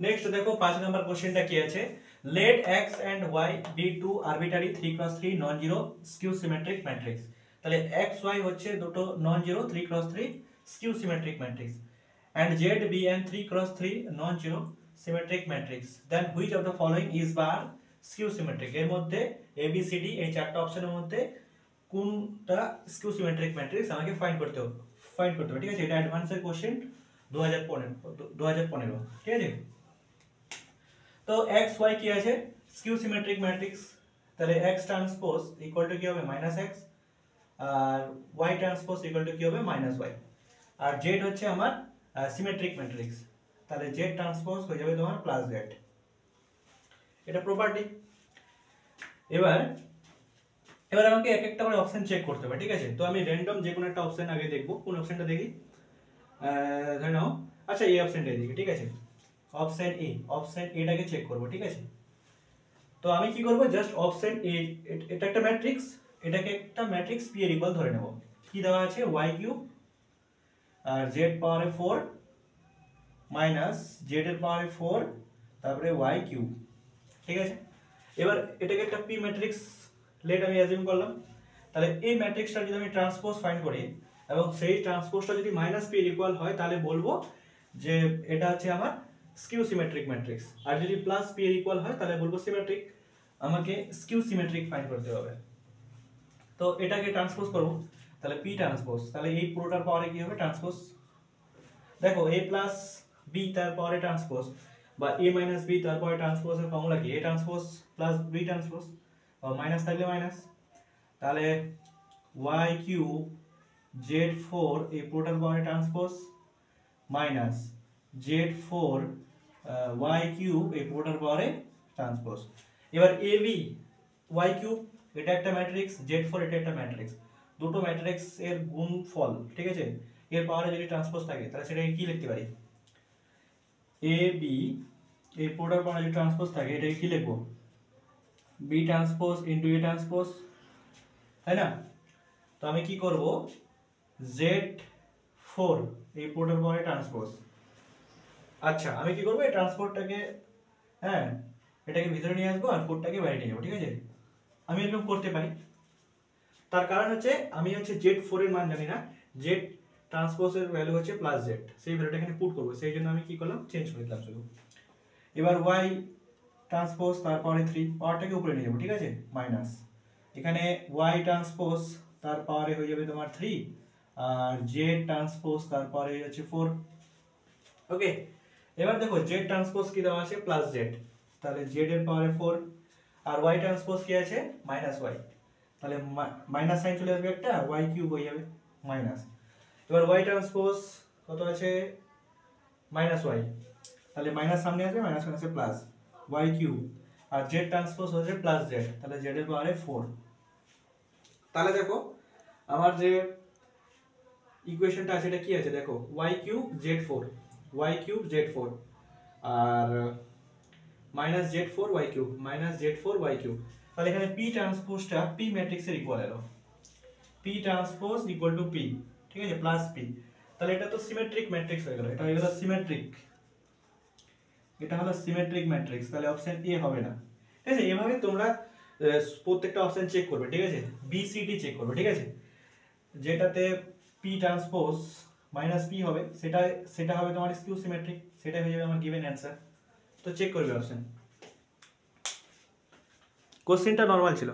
Next দেখো 5 number কোশ্চেনটা কি আছে, let x and y be two arbitrary 3x3 non zero skew symmetric matrix. তাহলে x y হচ্ছে দুটো non zero 3x3 skew symmetric matrix and z be an 3x3 non zero symmetric matrix, then which of the following is bar skew symmetric. এর মধ্যে a b c d এই চারটা অপশনের মধ্যে কোনটা স্কিউ সিমেট্রিক ম্যাট্রিক্স আমাকে find করতে হবে ঠিক আছে। এটা অ্যাডভান্সের কোশ্চেন 2015 ঠিক আছে। তো এক্স ওয়াই কি আছে, স্কিউ সিমেট্রিক ম্যাট্রিক্স, তাহলে এক্স ট্রান্সপোজ ইকুয়াল টু কি হবে মাইনাস এক্স, আর ওয়াই ট্রান্সপোজ ইকুয়াল টু কি হবে মাইনাস ওয়াই, আর জেড হচ্ছে আমার সিমেট্রিক ম্যাট্রিক্স, তাহলে জেড ট্রান্সপোজ হয়ে যাবে তোমার প্লাস জেড, এটা প্রপার্টি। এবার আমাকে এক একটা করে অপশন চেক করতে হবে, ঠিক আছে। তো আমি র্যান্ডম যে কোনো একটা অপশন আগে দেখবো, কোন অপশনটা দেখি, ধরে নাও আচ্ছা এই অপশনটাই দেখি, ঠিক আছে। অপশন এটাকে চেক করব, ঠিক আছে। তো আমি কি করব, জাস্ট অপশন এ, এটা একটা ম্যাট্রিক্স, এটাকে একটা ম্যাট্রিক্স পি এর ইকুয়াল ধরে নেব। কি দেওয়া আছে, y কিউব আর z পাওয়ারে 4 মাইনাস z এর পাওয়ারে 4 তারপরে y কিউব, ঠিক আছে। এবার এটাকে একটা পি ম্যাট্রিক্স লেট আমি অ্যাজিউম করলাম, তাহলে এই ম্যাট্রিক্সটা যদি আমি ট্রান্সপোজ ফাইন্ড করি এবং সেই ট্রান্সপোজটা যদি মাইনাস পি এর ইকুয়াল হয়, তাহলে বলবো যে এটা হচ্ছে আমার স্কিউ সিমেট্রিক ম্যাট্রিক্স, আর যদি প্লাস পি এর ইকুয়াল হয় তাহলে বলবো সিমেট্রিক। আমাকে স্কিউ সিমেট্রিক ফাইন্ড করতে হবে, তো এটাকে ট্রান্সপোজ করব, তাহলে পি ট্রান্সপোজ, তাহলে এই পুরোটার পাওয়ারে কি হবে ট্রান্সপোজ, দেখো a প্লাস বি তার পাওয়ারে ট্রান্সপোজ বা a মাইনাস বি তার পাওয়ারে ট্রান্সপোজের ফর্মুলা কি, a transpose plus B transpose, minus থাকলে মাইনাস, তাহলে y কিউব z4 এই পুরোটার পাওয়ারে transpose minus z4 y cube এই পুরোটার পাওয়ারে ট্রান্সপোজ। এবার ab y কিউব এটা একটা ম্যাট্রিক্স, z4 এটা একটা ম্যাট্রিক্স, দুটো ম্যাট্রিক্স এর গুণফল, ঠিক আছে। এর পাওয়ারে যদি ট্রান্সপোজ থাকে তাহলে সেটাকে কি লিখতে পারি, ab এই পুরোটার পাওয়ারে যদি ট্রান্সপোজ থাকে এটাকে কি লিখবো, b transpose into a transpose, তাই না। তো আমি কি করব, z4 এই পুরোটার পাওয়ারে ট্রান্সপোজ, আচ্ছা আমি কি করবো এই ট্রান্সপোর্টটাকে, হ্যাঁ এটাকে ভিতরে নিয়ে আসবো আর কোডটাকে বাইরে নিয়ে যাবো, ঠিক আছে। আমি এরকম করতে পারি, তার কারণ হচ্ছে আমি হচ্ছে z4 এর মান জানি না, z ট্রান্সপোজ এর ভ্যালু হচ্ছে প্লাস z, সেই ভ্যালুটা এখানে পুট করব, সেই জন্য আমি কি করলাম চেঞ্জ করে দিলাম শুধু। এবার y ট্রান্সপোজ তারপরে 3 পাওয়ারটাকে উপরে নিয়ে যাবো, ঠিক আছে, মাইনাস, এখানে y ট্রান্সপোজ তার পাওয়ারে হয়ে যাবে তোমার 3 আর z ট্রান্সপোজ তারপরে হচ্ছে 4, ওকে। এবার দেখো z ট্রান্সপোজ কি দেওয়া আছে প্লাস z, তাহলে z এর পাওয়ারে 4 আর y ট্রান্সপোজ কি আছে মাইনাস y, তাহলে মাইনাস সাইন চলে আসবে একটা, y কিউব হয়ে যাবে মাইনাস। এবার y ট্রান্সপোজ কত আছে মাইনাস y, তাহলে মাইনাস সামনে আসবে, মাইনাস মাইনাসে প্লাস y কিউব, আর z ট্রান্সপোজ হচ্ছে প্লাস z, তাহলে z এর পাওয়ারে 4। তাহলে দেখো আমার যে ইকুয়েশনটা আছে এটা কি আছে, দেখো y কিউব z4 আর minus z4 y cube minus z4 y cube, তাহলে এখানে p ট্রান্সপোজটা p ম্যাট্রিক্সের ইকুয়াল এলো, p transpose equal to p, ঠিক আছে, প্লাস p, তাহলে এটা তো সিমেট্রিক ম্যাট্রিক্স হয়ে গেল, এটা হয়ে গেল সিমেট্রিক, এটা হলো সিমেট্রিক ম্যাট্রিক্স, তাহলে অপশন এ হবে না, ঠিক আছে। এভাবে তোমরা প্রত্যেকটা অপশন চেক করবে, ঠিক আছে, বি সি ডি চেক করবে, ঠিক আছে। যেটাতে p ট্রান্সপোজ মাইনাস p হবে সেটা হবে তোমার স্কিউ সিমেট্রিক, সেটা হয়ে যাবে আমার গিভেন অ্যান্সার। তো চেক করবে অপশন, কোশ্চেনটা নরমাল ছিল।